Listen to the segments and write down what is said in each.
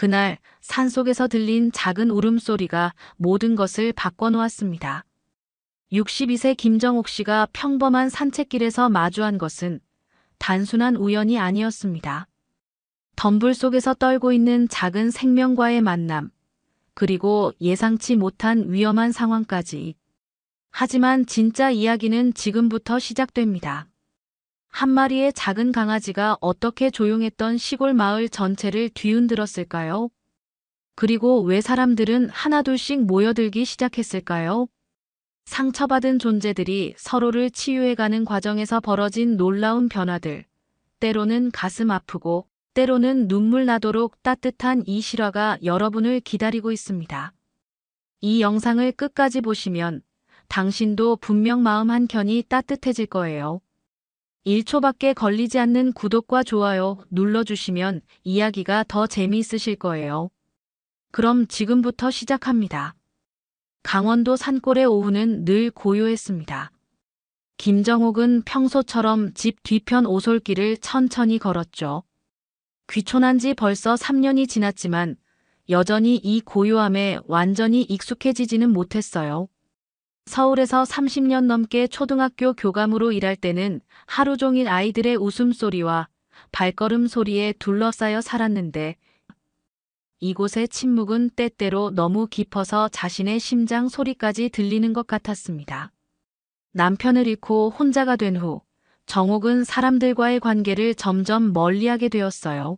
그날 산속에서 들린 작은 울음소리가 모든 것을 바꿔놓았습니다. 62세 김정옥 씨가 평범한 산책길에서 마주한 것은 단순한 우연이 아니었습니다. 덤불 속에서 떨고 있는 작은 생명과의 만남, 그리고 예상치 못한 위험한 상황까지. 하지만 진짜 이야기는 지금부터 시작됩니다. 한 마리의 작은 강아지가 어떻게 조용했던 시골 마을 전체를 뒤흔들었을까요? 그리고 왜 사람들은 하나둘씩 모여들기 시작했을까요? 상처받은 존재들이 서로를 치유해가는 과정에서 벌어진 놀라운 변화들, 때로는 가슴 아프고 때로는 눈물 나도록 따뜻한 이 실화가 여러분을 기다리고 있습니다. 이 영상을 끝까지 보시면 당신도 분명 마음 한켠이 따뜻해질 거예요. 1초밖에 걸리지 않는 구독과 좋아요 눌러주시면 이야기가 더 재미있으실 거예요. 그럼 지금부터 시작합니다. 강원도 산골의 오후는 늘 고요했습니다. 김정옥은 평소처럼 집 뒤편 오솔길을 천천히 걸었죠. 귀촌한 지 벌써 3년이 지났지만 여전히 이 고요함에 완전히 익숙해지지는 못했어요. 서울에서 30년 넘게 초등학교 교감으로 일할 때는 하루 종일 아이들의 웃음소리와 발걸음 소리에 둘러싸여 살았는데 이곳의 침묵은 때때로 너무 깊어서 자신의 심장 소리까지 들리는 것 같았습니다. 남편을 잃고 혼자가 된 후 정옥은 사람들과의 관계를 점점 멀리하게 되었어요.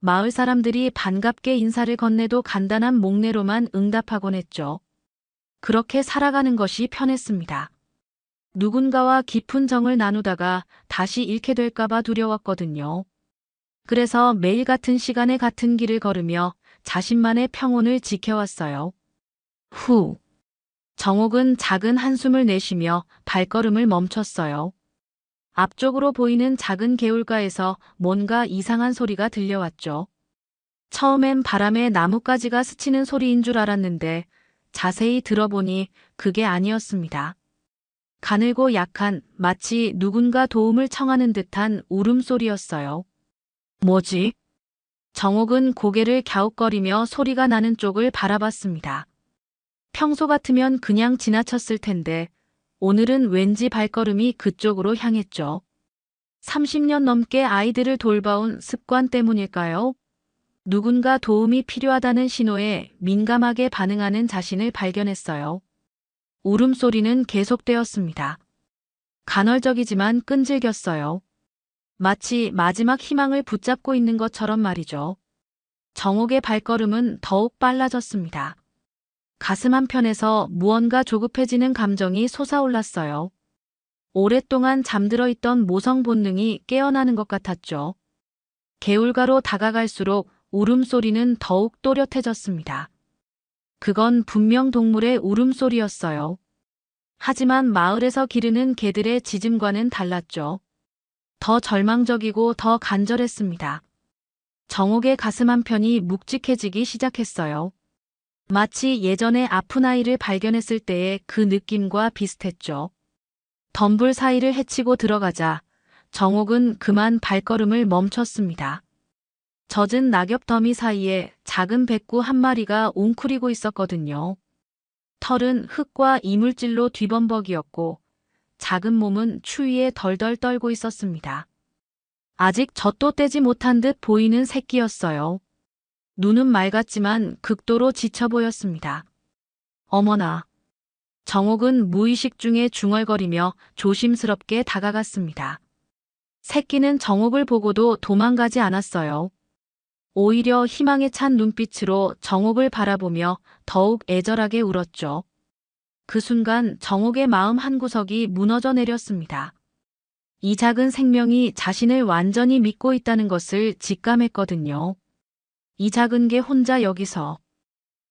마을 사람들이 반갑게 인사를 건네도 간단한 목례로만 응답하곤 했죠. 그렇게 살아가는 것이 편했습니다. 누군가와 깊은 정을 나누다가 다시 잃게 될까봐 두려웠거든요. 그래서 매일 같은 시간에 같은 길을 걸으며 자신만의 평온을 지켜왔어요. 후. 정옥은 작은 한숨을 내쉬며 발걸음을 멈췄어요. 앞쪽으로 보이는 작은 개울가에서 뭔가 이상한 소리가 들려왔죠. 처음엔 바람에 나뭇가지가 스치는 소리인 줄 알았는데 자세히 들어보니 그게 아니었습니다. 가늘고 약한, 마치 누군가 도움을 청하는 듯한 울음소리였어요. 뭐지? 정옥은 고개를 갸웃거리며 소리가 나는 쪽을 바라봤습니다. 평소 같으면 그냥 지나쳤을 텐데 오늘은 왠지 발걸음이 그쪽으로 향했죠. 30년 넘게 아이들을 돌봐온 습관 때문일까요? 누군가 도움이 필요하다는 신호에 민감하게 반응하는 자신을 발견했어요. 울음소리는 계속되었습니다. 간헐적이지만 끈질겼어요. 마치 마지막 희망을 붙잡고 있는 것처럼 말이죠. 정옥의 발걸음은 더욱 빨라졌습니다. 가슴 한편에서 무언가 조급해지는 감정이 솟아올랐어요. 오랫동안 잠들어 있던 모성 본능이 깨어나는 것 같았죠. 개울가로 다가갈수록 울음소리는 더욱 또렷해졌습니다. 그건 분명 동물의 울음소리였어요. 하지만 마을에서 기르는 개들의 짖음과는 달랐죠. 더 절망적이고 더 간절했습니다. 정옥의 가슴 한편이 묵직해지기 시작했어요. 마치 예전에 아픈 아이를 발견했을 때의 그 느낌과 비슷했죠. 덤불 사이를 헤치고 들어가자 정옥은 그만 발걸음을 멈췄습니다. 젖은 낙엽 더미 사이에 작은 백구 한 마리가 웅크리고 있었거든요. 털은 흙과 이물질로 뒤범벅이었고 작은 몸은 추위에 덜덜 떨고 있었습니다. 아직 젖도 떼지 못한 듯 보이는 새끼였어요. 눈은 맑았지만 극도로 지쳐 보였습니다. 어머나. 정옥은 무의식 중에 중얼거리며 조심스럽게 다가갔습니다. 새끼는 정옥을 보고도 도망가지 않았어요. 오히려 희망에 찬 눈빛으로 정옥을 바라보며 더욱 애절하게 울었죠. 그 순간 정옥의 마음 한구석이 무너져 내렸습니다. 이 작은 생명이 자신을 완전히 믿고 있다는 것을 직감했거든요. 이 작은 게 혼자 여기서.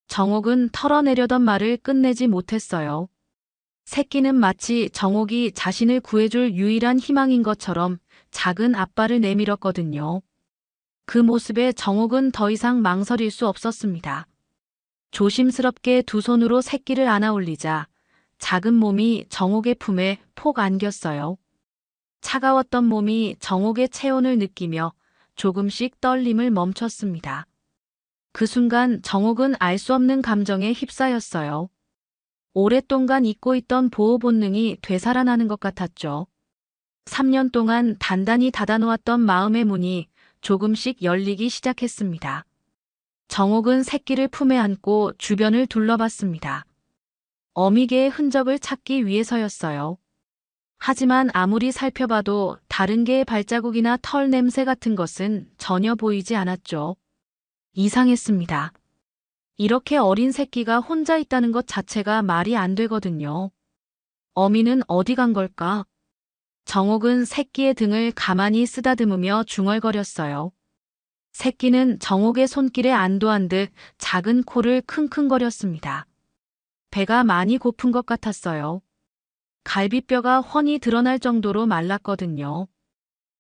정옥은 털어내려던 말을 끝내지 못했어요. 새끼는 마치 정옥이 자신을 구해줄 유일한 희망인 것처럼 작은 앞발을 내밀었거든요. 그 모습에 정옥은 더 이상 망설일 수 없었습니다. 조심스럽게 두 손으로 새끼를 안아 올리자 작은 몸이 정옥의 품에 폭 안겼어요. 차가웠던 몸이 정옥의 체온을 느끼며 조금씩 떨림을 멈췄습니다. 그 순간 정옥은 알 수 없는 감정에 휩싸였어요. 오랫동안 잊고 있던 보호 본능이 되살아나는 것 같았죠. 3년 동안 단단히 닫아놓았던 마음의 문이 조금씩 열리기 시작했습니다. 정옥은 새끼를 품에 안고 주변을 둘러봤습니다. 어미개의 흔적을 찾기 위해서였어요. 하지만 아무리 살펴봐도 다른 개의 발자국이나 털 냄새 같은 것은 전혀 보이지 않았죠. 이상했습니다. 이렇게 어린 새끼가 혼자 있다는 것 자체가 말이 안 되거든요. 어미는 어디 간 걸까? 정옥은 새끼의 등을 가만히 쓰다듬으며 중얼거렸어요. 새끼는 정옥의 손길에 안도한 듯 작은 코를 킁킁거렸습니다. 배가 많이 고픈 것 같았어요. 갈비뼈가 훤히 드러날 정도로 말랐거든요.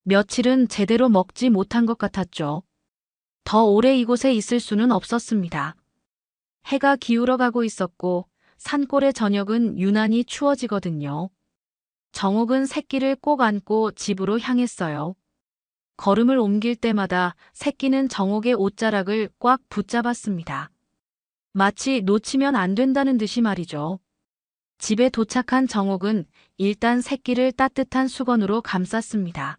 며칠은 제대로 먹지 못한 것 같았죠. 더 오래 이곳에 있을 수는 없었습니다. 해가 기울어 가고 있었고 산골의 저녁은 유난히 추워지거든요. 정옥은 새끼를 꼭 안고 집으로 향했어요. 걸음을 옮길 때마다 새끼는 정옥의 옷자락을 꽉 붙잡았습니다. 마치 놓치면 안 된다는 듯이 말이죠. 집에 도착한 정옥은 일단 새끼를 따뜻한 수건으로 감쌌습니다.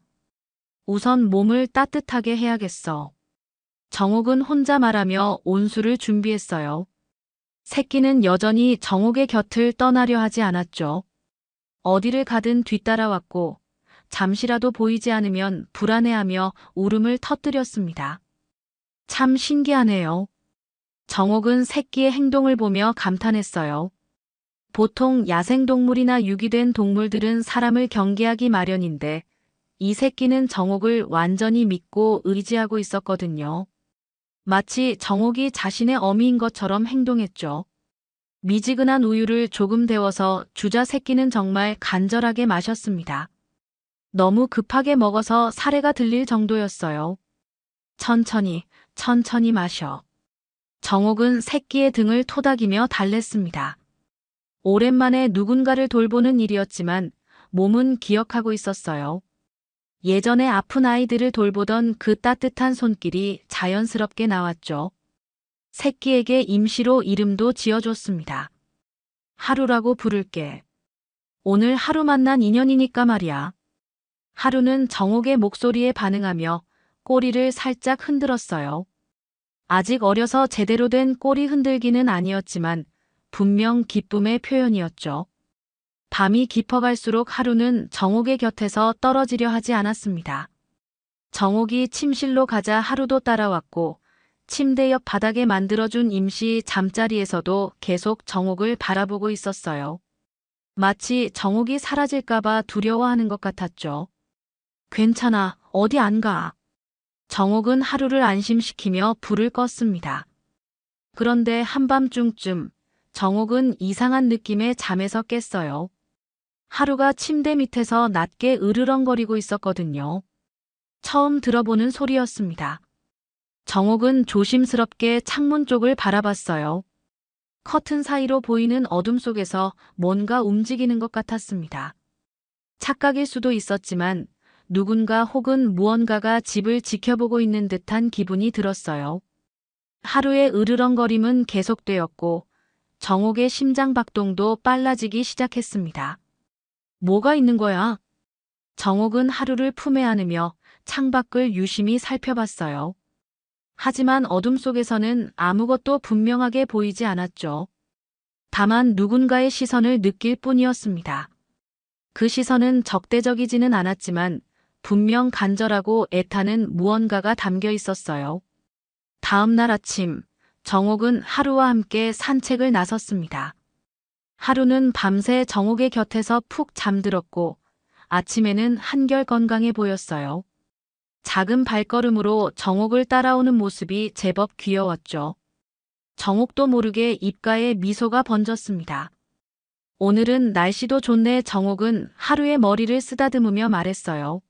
우선 몸을 따뜻하게 해야겠어. 정옥은 혼자 말하며 온수를 준비했어요. 새끼는 여전히 정옥의 곁을 떠나려 하지 않았죠. 어디를 가든 뒤따라왔고 잠시라도 보이지 않으면 불안해하며 울음을 터뜨렸습니다. 참 신기하네요. 정옥은 새끼의 행동을 보며 감탄했어요. 보통 야생동물이나 유기된 동물들은 사람을 경계하기 마련인데 이 새끼는 정옥을 완전히 믿고 의지하고 있었거든요. 마치 정옥이 자신의 어미인 것처럼 행동했죠. 미지근한 우유를 조금 데워서 주자 새끼는 정말 간절하게 마셨습니다. 너무 급하게 먹어서 사레가 들릴 정도였어요. 천천히, 천천히 마셔. 정옥은 새끼의 등을 토닥이며 달랬습니다. 오랜만에 누군가를 돌보는 일이었지만 몸은 기억하고 있었어요. 예전에 아픈 아이들을 돌보던 그 따뜻한 손길이 자연스럽게 나왔죠. 새끼에게 임시로 이름도 지어줬습니다. 하루라고 부를게. 오늘 하루 만난 인연이니까 말이야. 하루는 정옥의 목소리에 반응하며 꼬리를 살짝 흔들었어요. 아직 어려서 제대로 된 꼬리 흔들기는 아니었지만 분명 기쁨의 표현이었죠. 밤이 깊어갈수록 하루는 정옥의 곁에서 떨어지려 하지 않았습니다. 정옥이 침실로 가자 하루도 따라왔고 침대 옆 바닥에 만들어준 임시 잠자리에서도 계속 정옥을 바라보고 있었어요. 마치 정옥이 사라질까봐 두려워하는 것 같았죠. 괜찮아, 어디 안 가. 정옥은 하루를 안심시키며 불을 껐습니다. 그런데 한밤중쯤 정옥은 이상한 느낌에 잠에서 깼어요. 하루가 침대 밑에서 낮게 으르렁거리고 있었거든요. 처음 들어보는 소리였습니다. 정옥은 조심스럽게 창문 쪽을 바라봤어요. 커튼 사이로 보이는 어둠 속에서 뭔가 움직이는 것 같았습니다. 착각일 수도 있었지만 누군가 혹은 무언가가 집을 지켜보고 있는 듯한 기분이 들었어요. 하루의 으르렁거림은 계속되었고 정옥의 심장박동도 빨라지기 시작했습니다. 뭐가 있는 거야? 정옥은 하루를 품에 안으며 창밖을 유심히 살펴봤어요. 하지만 어둠 속에서는 아무것도 분명하게 보이지 않았죠. 다만 누군가의 시선을 느낄 뿐이었습니다. 그 시선은 적대적이지는 않았지만 분명 간절하고 애타는 무언가가 담겨 있었어요. 다음 날 아침, 정옥은 하루와 함께 산책을 나섰습니다. 하루는 밤새 정옥의 곁에서 푹 잠들었고 아침에는 한결 건강해 보였어요. 작은 발걸음으로 정옥을 따라오는 모습이 제법 귀여웠죠. 정옥도 모르게 입가에 미소가 번졌습니다. 오늘은 날씨도 좋네. 정옥은 하루의 머리를 쓰다듬으며 말했어요.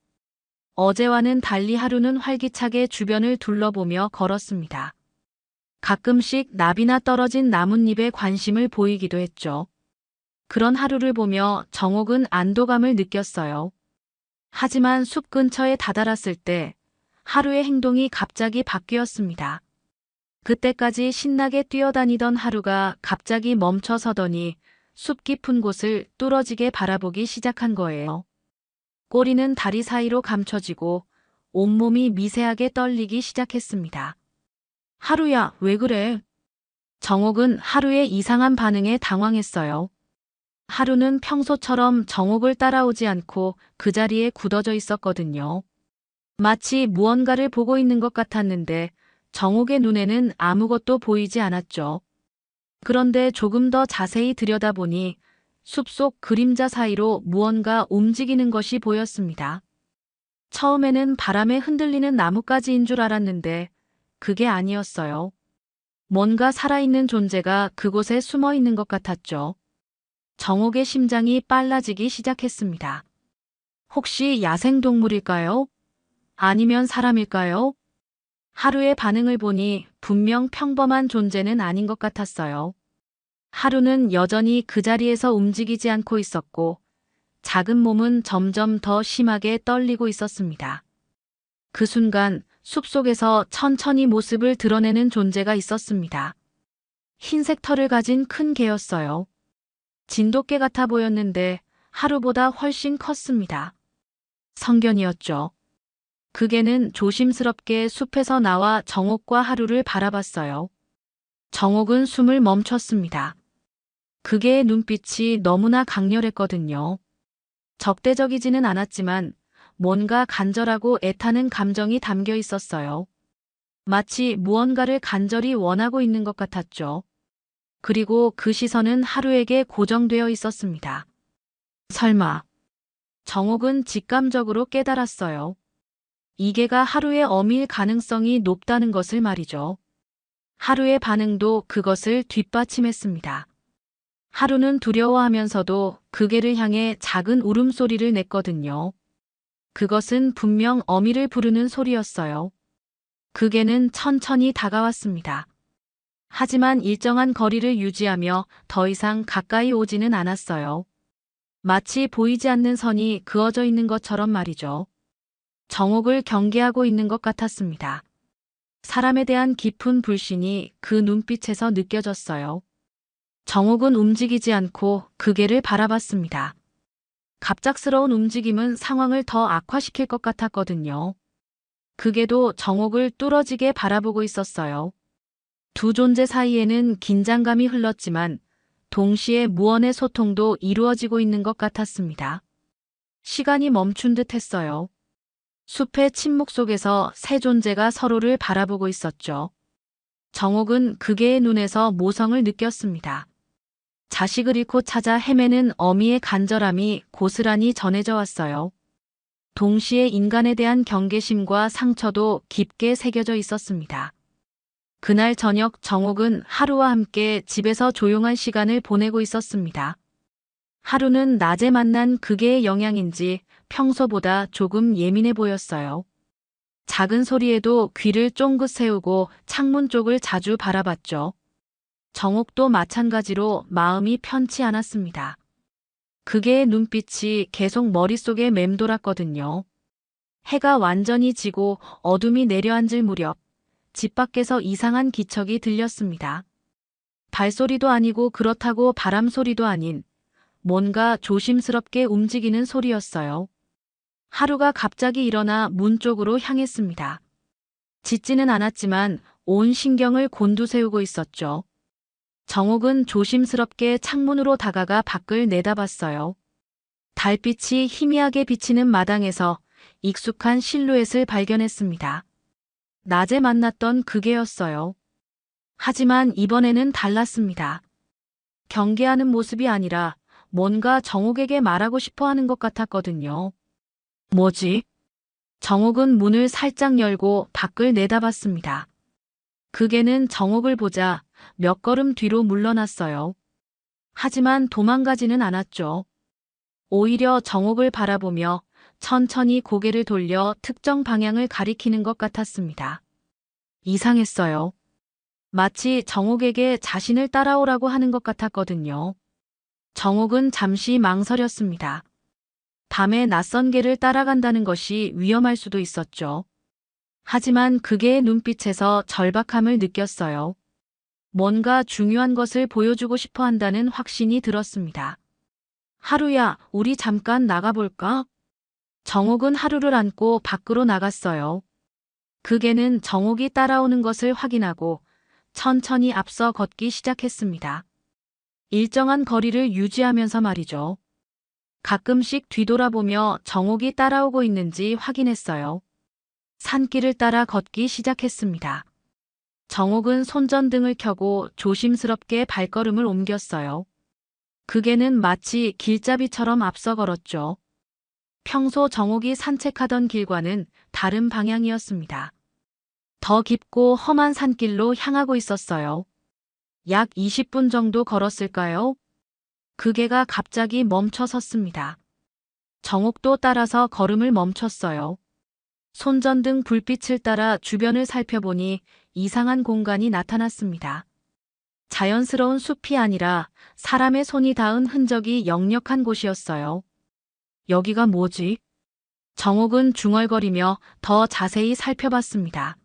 어제와는 달리 하루는 활기차게 주변을 둘러보며 걸었습니다. 가끔씩 나비나 떨어진 나뭇잎에 관심을 보이기도 했죠. 그런 하루를 보며 정옥은 안도감을 느꼈어요. 하지만 숲 근처에 다다랐을 때 하루의 행동이 갑자기 바뀌었습니다. 그때까지 신나게 뛰어다니던 하루가 갑자기 멈춰서더니 숲 깊은 곳을 뚫어지게 바라보기 시작한 거예요. 꼬리는 다리 사이로 감춰지고 온몸이 미세하게 떨리기 시작했습니다. 하루야, 왜 그래? 정옥은 하루의 이상한 반응에 당황했어요. 하루는 평소처럼 정옥을 따라오지 않고 그 자리에 굳어져 있었거든요. 마치 무언가를 보고 있는 것 같았는데 정옥의 눈에는 아무것도 보이지 않았죠. 그런데 조금 더 자세히 들여다보니 숲속 그림자 사이로 무언가 움직이는 것이 보였습니다. 처음에는 바람에 흔들리는 나뭇가지인 줄 알았는데 그게 아니었어요. 뭔가 살아있는 존재가 그곳에 숨어 있는 것 같았죠. 정옥의 심장이 빨라지기 시작했습니다. 혹시 야생동물일까요? 아니면 사람일까요? 하루의 반응을 보니 분명 평범한 존재는 아닌 것 같았어요. 하루는 여전히 그 자리에서 움직이지 않고 있었고 작은 몸은 점점 더 심하게 떨리고 있었습니다. 그 순간 숲속에서 천천히 모습을 드러내는 존재가 있었습니다. 흰색 털을 가진 큰 개였어요. 진돗개 같아 보였는데 하루보다 훨씬 컸습니다. 성견이었죠. 그 개는 조심스럽게 숲에서 나와 정옥과 하루를 바라봤어요. 정옥은 숨을 멈췄습니다. 그 개의 눈빛이 너무나 강렬했거든요. 적대적이지는 않았지만 뭔가 간절하고 애타는 감정이 담겨 있었어요. 마치 무언가를 간절히 원하고 있는 것 같았죠. 그리고 그 시선은 하루에게 고정되어 있었습니다. 설마. 정옥은 직감적으로 깨달았어요. 이 개가 하루의 어미일 가능성이 높다는 것을 말이죠. 하루의 반응도 그것을 뒷받침했습니다. 하루는 두려워하면서도 그 개를 향해 작은 울음소리를 냈거든요. 그것은 분명 어미를 부르는 소리였어요. 그 개는 천천히 다가왔습니다. 하지만 일정한 거리를 유지하며 더 이상 가까이 오지는 않았어요. 마치 보이지 않는 선이 그어져 있는 것처럼 말이죠. 정옥을 경계하고 있는 것 같았습니다. 사람에 대한 깊은 불신이 그 눈빛에서 느껴졌어요. 정옥은 움직이지 않고 그 개를 바라봤습니다. 갑작스러운 움직임은 상황을 더 악화시킬 것 같았거든요. 그 개도 정옥을 뚫어지게 바라보고 있었어요. 두 존재 사이에는 긴장감이 흘렀지만 동시에 무언의 소통도 이루어지고 있는 것 같았습니다. 시간이 멈춘 듯 했어요. 숲의 침묵 속에서 세 존재가 서로를 바라보고 있었죠. 정옥은 그 개의 눈에서 모성을 느꼈습니다. 자식을 잃고 찾아 헤매는 어미의 간절함이 고스란히 전해져 왔어요. 동시에 인간에 대한 경계심과 상처도 깊게 새겨져 있었습니다. 그날 저녁 정옥은 하루와 함께 집에서 조용한 시간을 보내고 있었습니다. 하루는 낮에 만난 그 개의 영향인지 평소보다 조금 예민해 보였어요. 작은 소리에도 귀를 쫑긋 세우고 창문 쪽을 자주 바라봤죠. 정옥도 마찬가지로 마음이 편치 않았습니다. 그 개의 눈빛이 계속 머릿속에 맴돌았거든요. 해가 완전히 지고 어둠이 내려앉을 무렵 집 밖에서 이상한 기척이 들렸습니다. 발소리도 아니고 그렇다고 바람 소리도 아닌 뭔가 조심스럽게 움직이는 소리였어요. 하루가 갑자기 일어나 문 쪽으로 향했습니다. 짖지는 않았지만 온 신경을 곤두세우고 있었죠. 정옥은 조심스럽게 창문으로 다가가 밖을 내다봤어요. 달빛이 희미하게 비치는 마당에서 익숙한 실루엣을 발견했습니다. 낮에 만났던 그 개였어요. 하지만 이번에는 달랐습니다. 경계하는 모습이 아니라 뭔가 정옥에게 말하고 싶어 하는 것 같았거든요. 뭐지? 정옥은 문을 살짝 열고 밖을 내다봤습니다. 그 개는 정옥을 보자 몇 걸음 뒤로 물러났어요. 하지만 도망가지는 않았죠. 오히려 정옥을 바라보며 천천히 고개를 돌려 특정 방향을 가리키는 것 같았습니다. 이상했어요. 마치 정옥에게 자신을 따라오라고 하는 것 같았거든요. 정옥은 잠시 망설였습니다. 밤에 낯선 개를 따라간다는 것이 위험할 수도 있었죠. 하지만 그 개의 눈빛에서 절박함을 느꼈어요. 뭔가 중요한 것을 보여주고 싶어 한다는 확신이 들었습니다. 하루야, 우리 잠깐 나가볼까? 정옥은 하루를 안고 밖으로 나갔어요. 그 개는 정옥이 따라오는 것을 확인하고 천천히 앞서 걷기 시작했습니다. 일정한 거리를 유지하면서 말이죠. 가끔씩 뒤돌아보며 정옥이 따라오고 있는지 확인했어요. 산길을 따라 걷기 시작했습니다. 정옥은 손전등을 켜고 조심스럽게 발걸음을 옮겼어요. 그 개는 마치 길잡이처럼 앞서 걸었죠. 평소 정옥이 산책하던 길과는 다른 방향이었습니다. 더 깊고 험한 산길로 향하고 있었어요. 약 20분 정도 걸었을까요? 그 개가 갑자기 멈춰 섰습니다. 정옥도 따라서 걸음을 멈췄어요. 손전등 불빛을 따라 주변을 살펴보니 이상한 공간이 나타났습니다. 자연스러운 숲이 아니라 사람의 손이 닿은 흔적이 역력한 곳이었어요. 여기가 뭐지? 정옥은 중얼거리며 더 자세히 살펴봤습니다.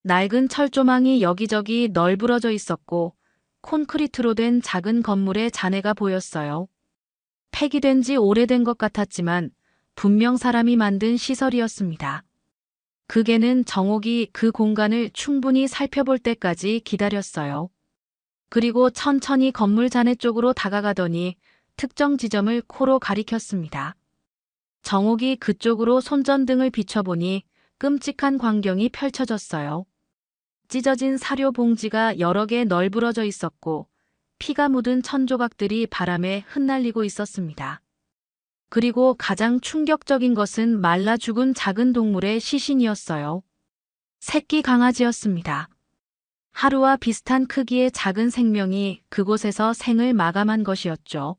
낡은 철조망이 여기저기 널브러져 있었고 콘크리트로 된 작은 건물의 잔해가 보였어요. 폐기된 지 오래된 것 같았지만 분명 사람이 만든 시설이었습니다. 그 개는 정옥이 그 공간을 충분히 살펴볼 때까지 기다렸어요. 그리고 천천히 건물 잔해 쪽으로 다가가더니 특정 지점을 코로 가리켰습니다. 정옥이 그쪽으로 손전등을 비춰보니 끔찍한 광경이 펼쳐졌어요. 찢어진 사료 봉지가 여러 개 널브러져 있었고 피가 묻은 천조각들이 바람에 흩날리고 있었습니다. 그리고 가장 충격적인 것은 말라 죽은 작은 동물의 시신이었어요. 새끼 강아지였습니다. 하루와 비슷한 크기의 작은 생명이 그곳에서 생을 마감한 것이었죠.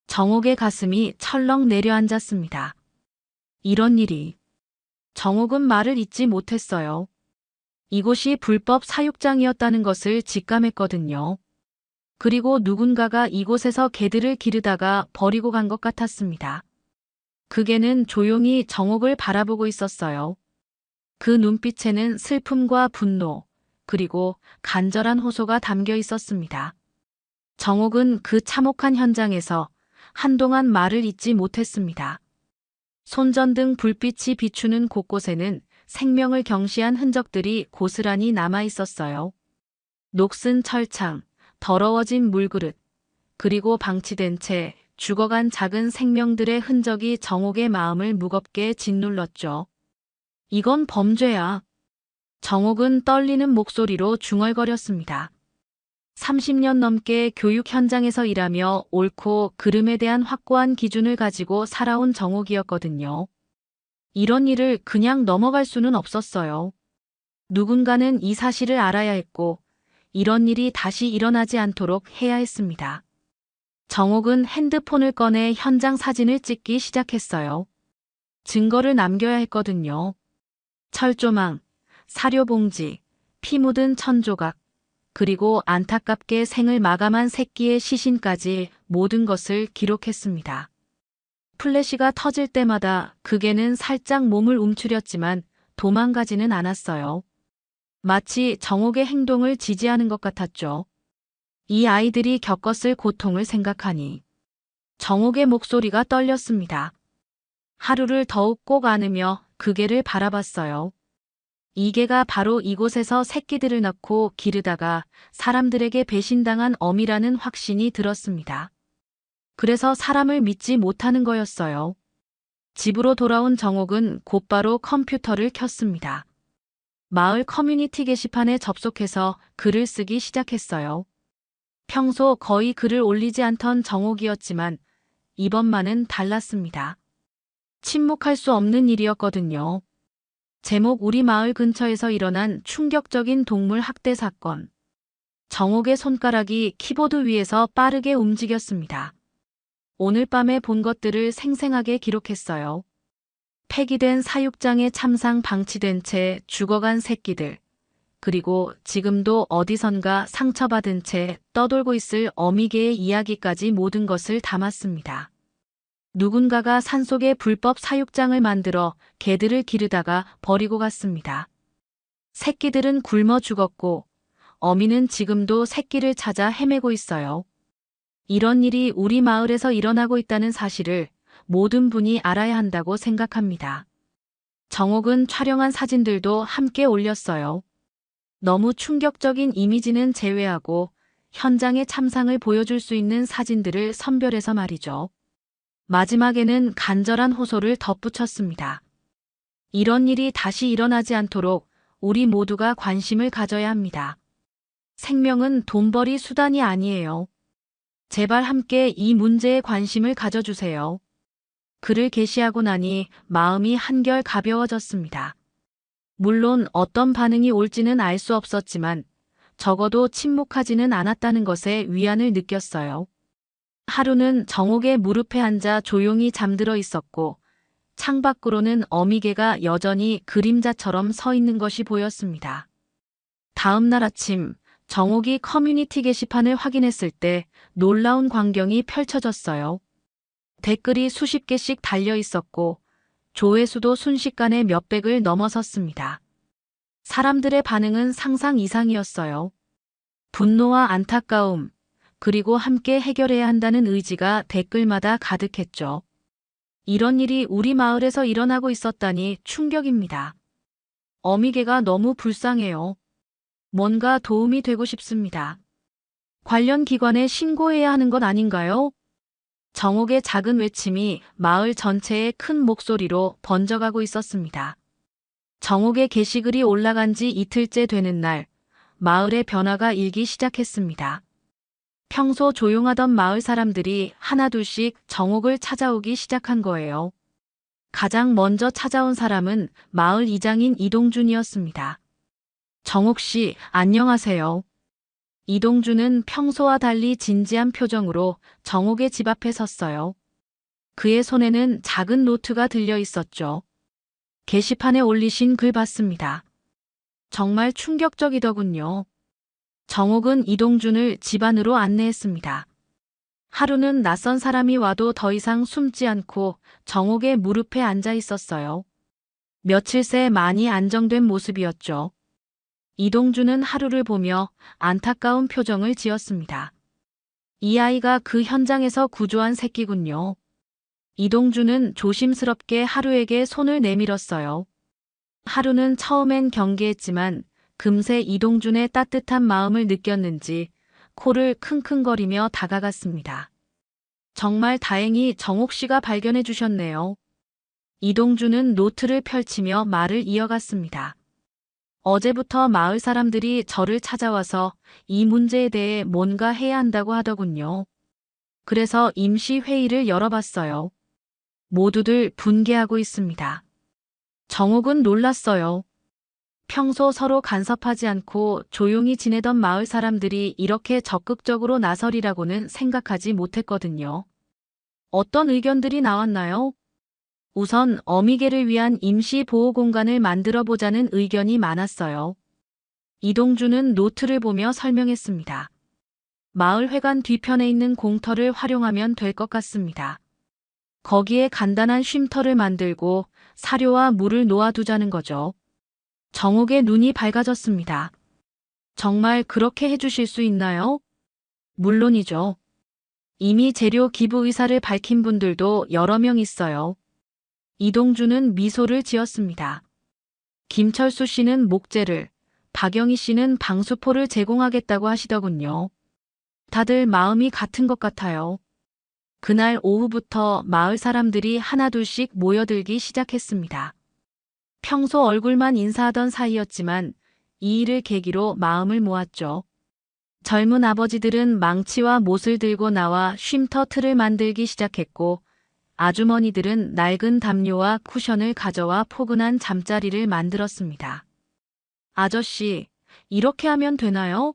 정옥의 가슴이 철렁 내려앉았습니다. 이런 일이. 정옥은 말을 잇지 못했어요. 이곳이 불법 사육장이었다는 것을 직감했거든요. 그리고 누군가가 이곳에서 개들을 기르다가 버리고 간 것 같았습니다. 그 개는 조용히 정옥을 바라보고 있었어요. 그 눈빛에는 슬픔과 분노, 그리고 간절한 호소가 담겨 있었습니다. 정옥은 그 참혹한 현장에서 한동안 말을 잇지 못했습니다. 손전등 불빛이 비추는 곳곳에는 생명을 경시한 흔적들이 고스란히 남아 있었어요. 녹슨 철창, 더러워진 물그릇, 그리고 방치된 채 죽어간 작은 생명들의 흔적이 정옥의 마음을 무겁게 짓눌렀죠. 이건 범죄야. 정옥은 떨리는 목소리로 중얼거렸습니다. 30년 넘게 교육 현장에서 일하며 옳고 그름에 대한 확고한 기준을 가지고 살아온 정옥이었거든요. 이런 일을 그냥 넘어갈 수는 없었어요. 누군가는 이 사실을 알아야 했고 이런 일이 다시 일어나지 않도록 해야 했습니다. 정옥은 핸드폰을 꺼내 현장 사진을 찍기 시작했어요. 증거를 남겨야 했거든요. 철조망, 사료봉지, 피 묻은 천조각, 그리고 안타깝게 생을 마감한 새끼의 시신까지 모든 것을 기록했습니다. 플래시가 터질 때마다 그 개는 살짝 몸을 움츠렸지만 도망가지는 않았어요. 마치 정옥의 행동을 지지하는 것 같았죠. 이 아이들이 겪었을 고통을 생각하니 정옥의 목소리가 떨렸습니다. 하루를 더욱 꼭 안으며 그 개를 바라봤어요. 이 개가 바로 이곳에서 새끼들을 낳고 기르다가 사람들에게 배신당한 어미라는 확신이 들었습니다. 그래서 사람을 믿지 못하는 거였어요. 집으로 돌아온 정옥은 곧바로 컴퓨터를 켰습니다. 마을 커뮤니티 게시판에 접속해서 글을 쓰기 시작했어요. 평소 거의 글을 올리지 않던 정옥이었지만 이번만은 달랐습니다. 침묵할 수 없는 일이었거든요. 제목 우리 마을 근처에서 일어난 충격적인 동물 학대 사건. 정옥의 손가락이 키보드 위에서 빠르게 움직였습니다. 오늘 밤에 본 것들을 생생하게 기록했어요. 폐기된 사육장에 참상 방치된 채 죽어간 새끼들, 그리고 지금도 어디선가 상처받은 채 떠돌고 있을 어미개의 이야기까지 모든 것을 담았습니다. 누군가가 산속에 불법 사육장을 만들어 개들을 기르다가 버리고 갔습니다. 새끼들은 굶어 죽었고 어미는 지금도 새끼를 찾아 헤매고 있어요. 이런 일이 우리 마을에서 일어나고 있다는 사실을 모든 분이 알아야 한다고 생각합니다. 정옥은 촬영한 사진들도 함께 올렸어요. 너무 충격적인 이미지는 제외하고 현장의 참상을 보여줄 수 있는 사진들을 선별해서 말이죠. 마지막에는 간절한 호소를 덧붙였습니다. 이런 일이 다시 일어나지 않도록 우리 모두가 관심을 가져야 합니다. 생명은 돈벌이 수단이 아니에요. 제발 함께 이 문제에 관심을 가져주세요. 글을 게시하고 나니 마음이 한결 가벼워졌습니다. 물론 어떤 반응이 올지는 알 수 없었지만 적어도 침묵하지는 않았다는 것에 위안을 느꼈어요. 하루는 정옥의 무릎에 앉아 조용히 잠들어 있었고 창밖으로는 어미개가 여전히 그림자처럼 서 있는 것이 보였습니다. 다음 날 아침 정옥이 커뮤니티 게시판을 확인했을 때 놀라운 광경이 펼쳐졌어요. 댓글이 수십 개씩 달려 있었고 조회수도 순식간에 몇백을 넘어섰습니다. 사람들의 반응은 상상 이상이었어요. 분노와 안타까움, 그리고 함께 해결해야 한다는 의지가 댓글마다 가득했죠. 이런 일이 우리 마을에서 일어나고 있었다니 충격입니다. 어미개가 너무 불쌍해요. 뭔가 도움이 되고 싶습니다. 관련 기관에 신고해야 하는 것 아닌가요? 정옥의 작은 외침이 마을 전체에 큰 목소리로 번져가고 있었습니다. 정옥의 게시글이 올라간 지 이틀째 되는 날, 마을의 변화가 일기 시작했습니다. 평소 조용하던 마을 사람들이 하나둘씩 정옥을 찾아오기 시작한 거예요. 가장 먼저 찾아온 사람은 마을 이장인 이동준이었습니다. 정옥 씨, 안녕하세요. 이동준은 평소와 달리 진지한 표정으로 정옥의 집 앞에 섰어요. 그의 손에는 작은 노트가 들려 있었죠. 게시판에 올리신 글 봤습니다. 정말 충격적이더군요. 정옥은 이동준을 집 안으로 안내했습니다. 하루는 낯선 사람이 와도 더 이상 숨지 않고 정옥의 무릎에 앉아 있었어요. 며칠 새 많이 안정된 모습이었죠. 이동준은 하루를 보며 안타까운 표정을 지었습니다. 이 아이가 그 현장에서 구조한 새끼군요. 이동준은 조심스럽게 하루에게 손을 내밀었어요. 하루는 처음엔 경계했지만 금세 이동준의 따뜻한 마음을 느꼈는지 코를 킁킁거리며 다가갔습니다. 정말 다행히 정옥 씨가 발견해 주셨네요. 이동준은 노트를 펼치며 말을 이어갔습니다. 어제부터 마을 사람들이 저를 찾아와서 이 문제에 대해 뭔가 해야 한다고 하더군요. 그래서 임시 회의를 열어봤어요. 모두들 분개하고 있습니다. 정옥은 놀랐어요. 평소 서로 간섭하지 않고 조용히 지내던 마을 사람들이 이렇게 적극적으로 나서리라고는 생각하지 못했거든요. 어떤 의견들이 나왔나요? 우선 어미개를 위한 임시 보호 공간을 만들어 보자는 의견이 많았어요. 이동준은 노트를 보며 설명했습니다. 마을 회관 뒤편에 있는 공터를 활용하면 될 것 같습니다. 거기에 간단한 쉼터를 만들고 사료와 물을 놓아두자는 거죠. 정옥의 눈이 밝아졌습니다. 정말 그렇게 해주실 수 있나요? 물론이죠. 이미 재료 기부 의사를 밝힌 분들도 여러 명 있어요. 이동준은 미소를 지었습니다. 김철수 씨는 목재를, 박영희 씨는 방수포를 제공하겠다고 하시더군요. 다들 마음이 같은 것 같아요. 그날 오후부터 마을 사람들이 하나둘씩 모여들기 시작했습니다. 평소 얼굴만 인사하던 사이였지만 이 일을 계기로 마음을 모았죠. 젊은 아버지들은 망치와 못을 들고 나와 쉼터 틀을 만들기 시작했고 아주머니들은 낡은 담요와 쿠션을 가져와 포근한 잠자리를 만들었습니다. 아저씨, 이렇게 하면 되나요?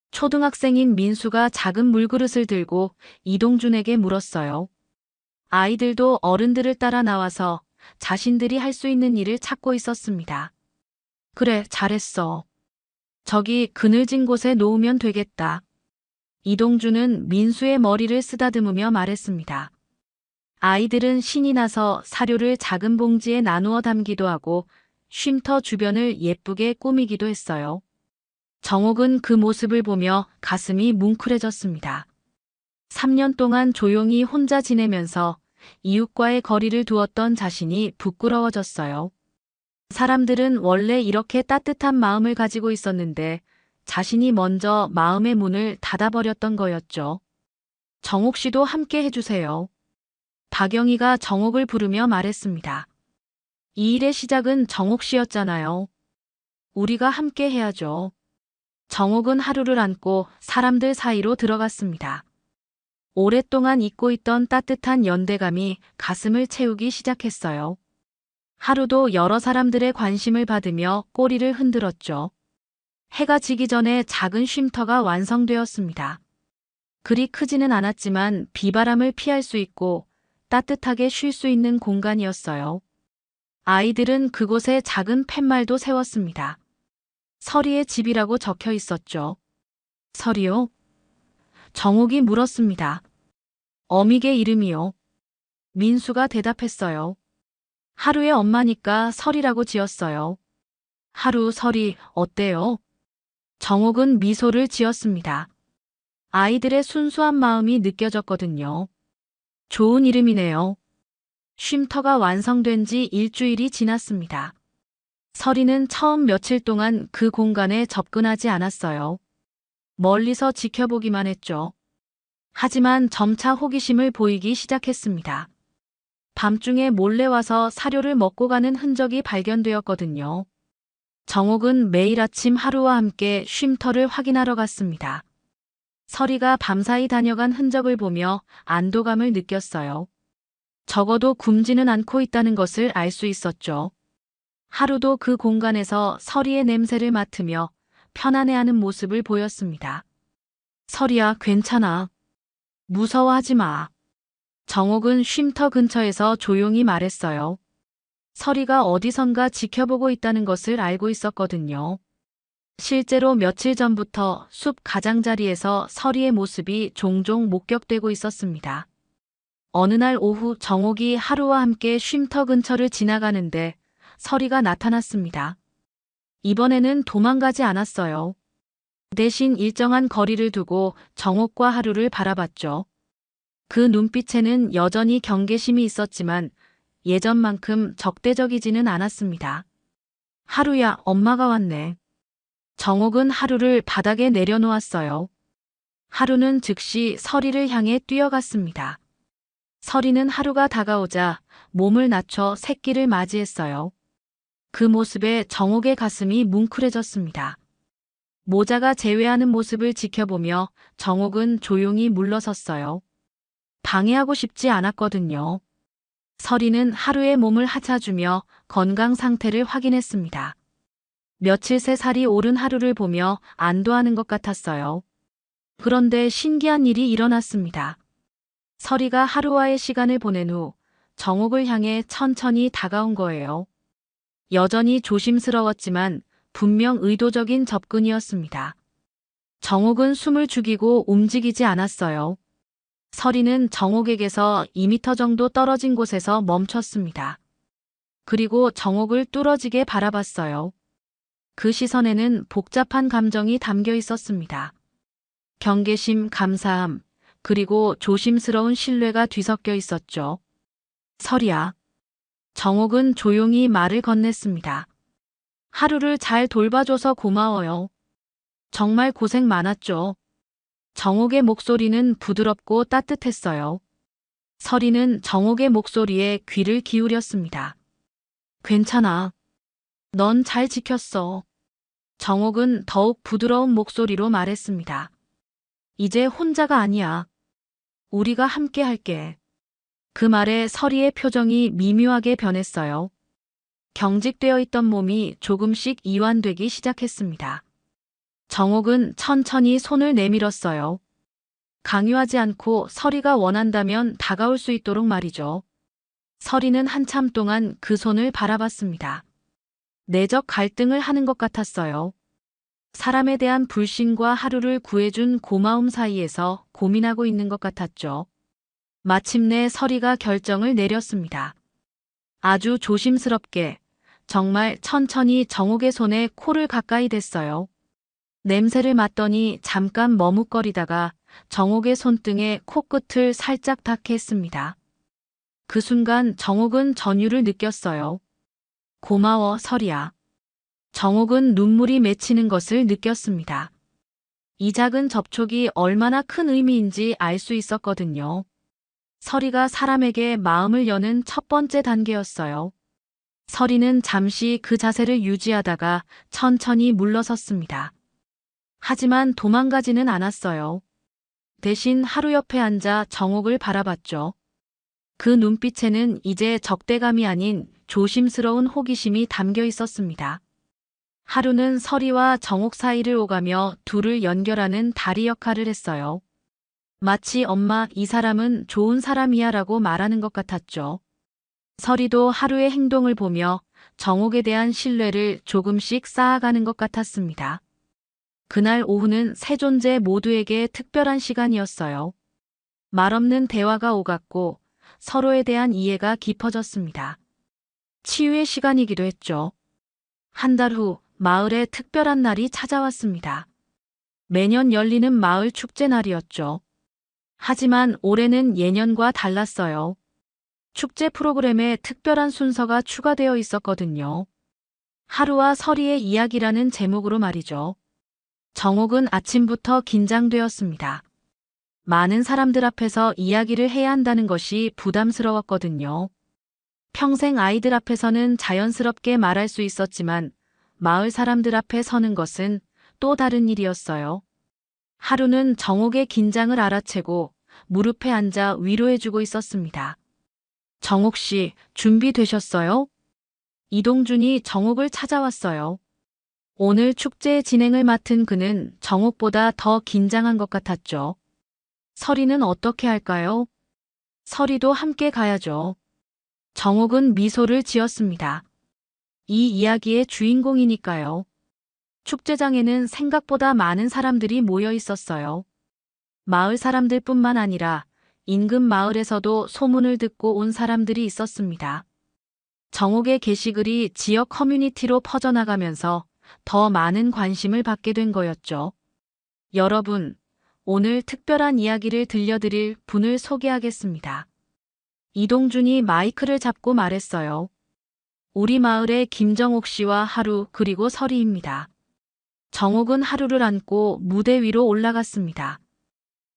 초등학생인 민수가 작은 물그릇을 들고 이동준에게 물었어요. 아이들도 어른들을 따라 나와서 자신들이 할 수 있는 일을 찾고 있었습니다. 그래, 잘했어. 저기 그늘진 곳에 놓으면 되겠다. 이동준은 민수의 머리를 쓰다듬으며 말했습니다. 아이들은 신이 나서 사료를 작은 봉지에 나누어 담기도 하고 쉼터 주변을 예쁘게 꾸미기도 했어요. 정옥은 그 모습을 보며 가슴이 뭉클해졌습니다. 3년 동안 조용히 혼자 지내면서 이웃과의 거리를 두었던 자신이 부끄러워졌어요. 사람들은 원래 이렇게 따뜻한 마음을 가지고 있었는데 자신이 먼저 마음의 문을 닫아버렸던 거였죠. 정옥 씨도 함께 해주세요. 박영희가 정옥을 부르며 말했습니다. 이 일의 시작은 정옥 씨였잖아요. 우리가 함께 해야죠. 정옥은 하루를 안고 사람들 사이로 들어갔습니다. 오랫동안 잊고 있던 따뜻한 연대감이 가슴을 채우기 시작했어요. 하루도 여러 사람들의 관심을 받으며 꼬리를 흔들었죠. 해가 지기 전에 작은 쉼터가 완성되었습니다. 그리 크지는 않았지만 비바람을 피할 수 있고 따뜻하게 쉴 수 있는 공간이었어요. 아이들은 그곳에 작은 팻말도 세웠습니다. 서리의 집이라고 적혀 있었죠. 서리요? 정옥이 물었습니다. 어미의 이름이요. 민수가 대답했어요. 하루의 엄마니까 설이라고 지었어요. 하루 설이 어때요? 정옥은 미소를 지었습니다. 아이들의 순수한 마음이 느껴졌거든요. 좋은 이름이네요. 쉼터가 완성된 지 일주일이 지났습니다. 설이는 처음 며칠 동안 그 공간에 접근하지 않았어요. 멀리서 지켜보기만 했죠. 하지만 점차 호기심을 보이기 시작했습니다. 밤중에 몰래 와서 사료를 먹고 가는 흔적이 발견되었거든요. 정옥은 매일 아침 하루와 함께 쉼터를 확인하러 갔습니다. 설이가 밤사이 다녀간 흔적을 보며 안도감을 느꼈어요. 적어도 굶지는 않고 있다는 것을 알 수 있었죠. 하루도 그 공간에서 설이의 냄새를 맡으며 편안해하는 모습을 보였습니다. 설이야, 괜찮아. 무서워하지 마. 정옥은 쉼터 근처에서 조용히 말했어요. 설이가 어디선가 지켜보고 있다는 것을 알고 있었거든요. 실제로 며칠 전부터 숲 가장자리에서 설이의 모습이 종종 목격되고 있었습니다. 어느 날 오후 정옥이 하루와 함께 쉼터 근처를 지나가는데 설이가 나타났습니다. 이번에는 도망가지 않았어요. 대신 일정한 거리를 두고 정옥과 하루를 바라봤죠. 그 눈빛에는 여전히 경계심이 있었지만 예전만큼 적대적이지는 않았습니다. 하루야, 엄마가 왔네. 정옥은 하루를 바닥에 내려놓았어요. 하루는 즉시 설이를 향해 뛰어갔습니다. 설이는 하루가 다가오자 몸을 낮춰 새끼를 맞이했어요. 그 모습에 정옥의 가슴이 뭉클해졌습니다. 모자가 제외하는 모습을 지켜보며 정옥은 조용히 물러섰어요. 방해하고 싶지 않았거든요. 설이는 하루의 몸을 하차주며 건강 상태를 확인했습니다. 며칠 새 살이 오른 하루를 보며 안도하는 것 같았어요. 그런데 신기한 일이 일어났습니다. 설이가 하루와의 시간을 보낸 후 정옥을 향해 천천히 다가온 거예요. 여전히 조심스러웠지만 분명 의도적인 접근이었습니다. 정옥은 숨을 죽이고 움직이지 않았어요. 설이는 정옥에게서 2m 정도 떨어진 곳에서 멈췄습니다. 그리고 정옥을 뚫어지게 바라봤어요. 그 시선에는 복잡한 감정이 담겨 있었습니다. 경계심, 감사함, 그리고 조심스러운 신뢰가 뒤섞여 있었죠. 설이야. 정옥은 조용히 말을 건넸습니다. 하루를 잘 돌봐줘서 고마워요. 정말 고생 많았죠. 정옥의 목소리는 부드럽고 따뜻했어요. 설이는 정옥의 목소리에 귀를 기울였습니다. 괜찮아. 넌 잘 지켰어. 정옥은 더욱 부드러운 목소리로 말했습니다. 이제 혼자가 아니야. 우리가 함께 할게. 그 말에 설이의 표정이 미묘하게 변했어요. 경직되어 있던 몸이 조금씩 이완되기 시작했습니다. 정옥은 천천히 손을 내밀었어요. 강요하지 않고 설이가 원한다면 다가올 수 있도록 말이죠. 설이는 한참 동안 그 손을 바라봤습니다. 내적 갈등을 하는 것 같았어요. 사람에 대한 불신과 하루를 구해준 고마움 사이에서 고민하고 있는 것 같았죠. 마침내 설이가 결정을 내렸습니다. 아주 조심스럽게 정말 천천히 정옥의 손에 코를 가까이 댔어요. 냄새를 맡더니 잠깐 머뭇거리다가 정옥의 손등에 코끝을 살짝 닿게 했습니다. 그 순간 정옥은 전율을 느꼈어요. 고마워, 설이야. 정옥은 눈물이 맺히는 것을 느꼈습니다. 이 작은 접촉이 얼마나 큰 의미인지 알 수 있었거든요. 설이가 사람에게 마음을 여는 첫 번째 단계였어요. 설이는 잠시 그 자세를 유지하다가 천천히 물러섰습니다. 하지만 도망가지는 않았어요. 대신 하루 옆에 앉아 정옥을 바라봤죠. 그 눈빛에는 이제 적대감이 아닌 조심스러운 호기심이 담겨 있었습니다. 하루는 설이와 정옥 사이를 오가며 둘을 연결하는 다리 역할을 했어요. 마치 엄마, 이 사람은 좋은 사람이야 라고 말하는 것 같았죠. 설이도 하루의 행동을 보며 정옥에 대한 신뢰를 조금씩 쌓아가는 것 같았습니다. 그날 오후는 세 존재 모두에게 특별한 시간이었어요. 말없는 대화가 오갔고 서로에 대한 이해가 깊어졌습니다. 치유의 시간이기도 했죠. 한 달 후 마을에 특별한 날이 찾아왔습니다. 매년 열리는 마을 축제 날이었죠. 하지만 올해는 예년과 달랐어요. 축제 프로그램에 특별한 순서가 추가되어 있었거든요. 하루와 설이의 이야기라는 제목으로 말이죠. 정옥은 아침부터 긴장되었습니다. 많은 사람들 앞에서 이야기를 해야 한다는 것이 부담스러웠거든요. 평생 아이들 앞에서는 자연스럽게 말할 수 있었지만 마을 사람들 앞에 서는 것은 또 다른 일이었어요. 하루는 정옥의 긴장을 알아채고 무릎에 앉아 위로해주고 있었습니다. 정옥 씨, 준비되셨어요? 이동준이 정옥을 찾아왔어요. 오늘 축제의 진행을 맡은 그는 정옥보다 더 긴장한 것 같았죠. 설이는 어떻게 할까요? 설이도 함께 가야죠. 정옥은 미소를 지었습니다. 이 이야기의 주인공이니까요. 축제장에는 생각보다 많은 사람들이 모여 있었어요. 마을 사람들뿐만 아니라 인근 마을에서도 소문을 듣고 온 사람들이 있었습니다. 정옥의 게시글이 지역 커뮤니티로 퍼져나가면서 더 많은 관심을 받게 된 거였죠. 여러분, 오늘 특별한 이야기를 들려드릴 분을 소개하겠습니다. 이동준이 마이크를 잡고 말했어요. 우리 마을의 김정옥 씨와 하루 그리고 설이입니다. 정옥은 하루를 안고 무대 위로 올라갔습니다.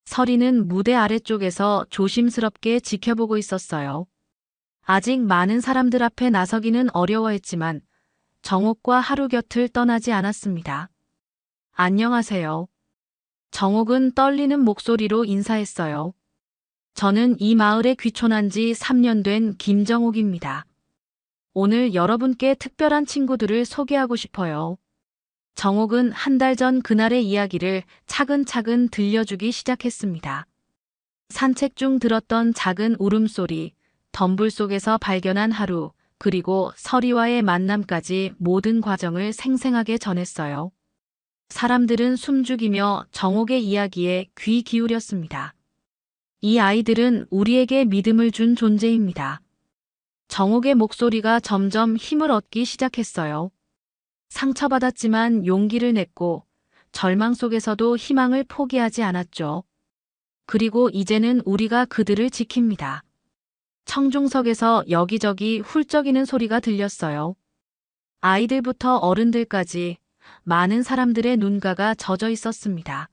설이는 무대 아래쪽에서 조심스럽게 지켜보고 있었어요. 아직 많은 사람들 앞에 나서기는 어려워했지만 정옥과 하루 곁을 떠나지 않았습니다. 안녕하세요. 정옥은 떨리는 목소리로 인사했어요. 저는 이 마을에 귀촌한 지 3년 된 김정옥입니다. 오늘 여러분께 특별한 친구들을 소개하고 싶어요. 정옥은 한 달 전 그날의 이야기를 차근차근 들려주기 시작했습니다. 산책 중 들었던 작은 울음소리, 덤불 속에서 발견한 하루, 그리고 설이와의 만남까지 모든 과정을 생생하게 전했어요. 사람들은 숨죽이며 정옥의 이야기에 귀 기울였습니다. 이 아이들은 우리에게 믿음을 준 존재입니다. 정옥의 목소리가 점점 힘을 얻기 시작했어요. 상처받았지만 용기를 냈고 절망 속에서도 희망을 포기하지 않았죠. 그리고 이제는 우리가 그들을 지킵니다. 청중석에서 여기저기 훌쩍이는 소리가 들렸어요. 아이들부터 어른들까지 많은 사람들의 눈가가 젖어 있었습니다.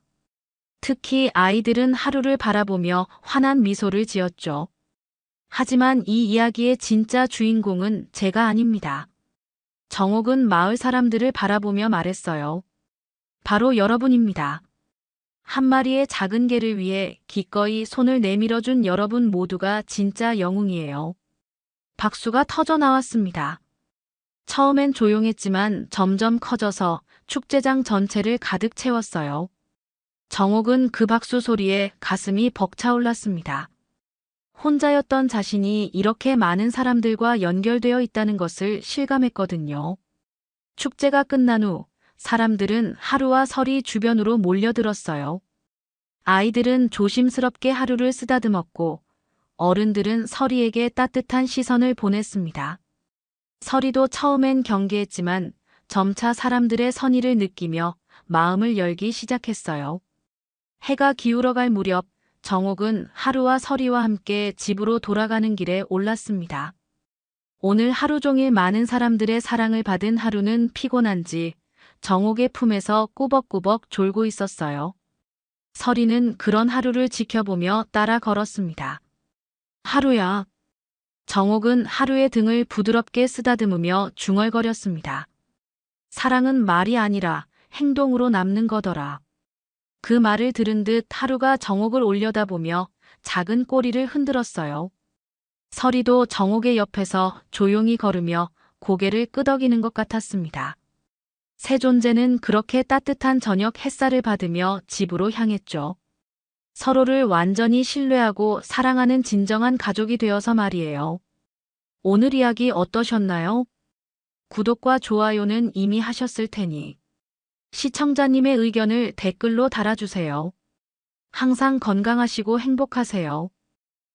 특히 아이들은 하루를 바라보며 환한 미소를 지었죠. 하지만 이 이야기의 진짜 주인공은 제가 아닙니다. 정옥은 마을 사람들을 바라보며 말했어요. 바로 여러분입니다. 한 마리의 작은 개를 위해 기꺼이 손을 내밀어준 여러분 모두가 진짜 영웅이에요. 박수가 터져 나왔습니다. 처음엔 조용했지만 점점 커져서 축제장 전체를 가득 채웠어요. 정옥은 그 박수 소리에 가슴이 벅차올랐습니다. 혼자였던 자신이 이렇게 많은 사람들과 연결되어 있다는 것을 실감했거든요. 축제가 끝난 후 사람들은 하루와 설이 주변으로 몰려들었어요. 아이들은 조심스럽게 하루를 쓰다듬었고 어른들은 설이에게 따뜻한 시선을 보냈습니다. 서리도 처음엔 경계했지만 점차 사람들의 선의를 느끼며 마음을 열기 시작했어요. 해가 기울어갈 무렵 정옥은 하루와 서리와 함께 집으로 돌아가는 길에 올랐습니다. 오늘 하루 종일 많은 사람들의 사랑을 받은 하루는 피곤한지 정옥의 품에서 꾸벅꾸벅 졸고 있었어요. 서리는 그런 하루를 지켜보며 따라 걸었습니다. 하루야. 정옥은 하루의 등을 부드럽게 쓰다듬으며 중얼거렸습니다. 사랑은 말이 아니라 행동으로 남는 거더라. 그 말을 들은 듯 하루가 정옥을 올려다보며 작은 꼬리를 흔들었어요. 서리도 정옥의 옆에서 조용히 걸으며 고개를 끄덕이는 것 같았습니다. 세 존재는 그렇게 따뜻한 저녁 햇살을 받으며 집으로 향했죠. 서로를 완전히 신뢰하고 사랑하는 진정한 가족이 되어서 말이에요. 오늘 이야기 어떠셨나요? 구독과 좋아요는 이미 하셨을 테니 시청자님의 의견을 댓글로 달아주세요. 항상 건강하시고 행복하세요.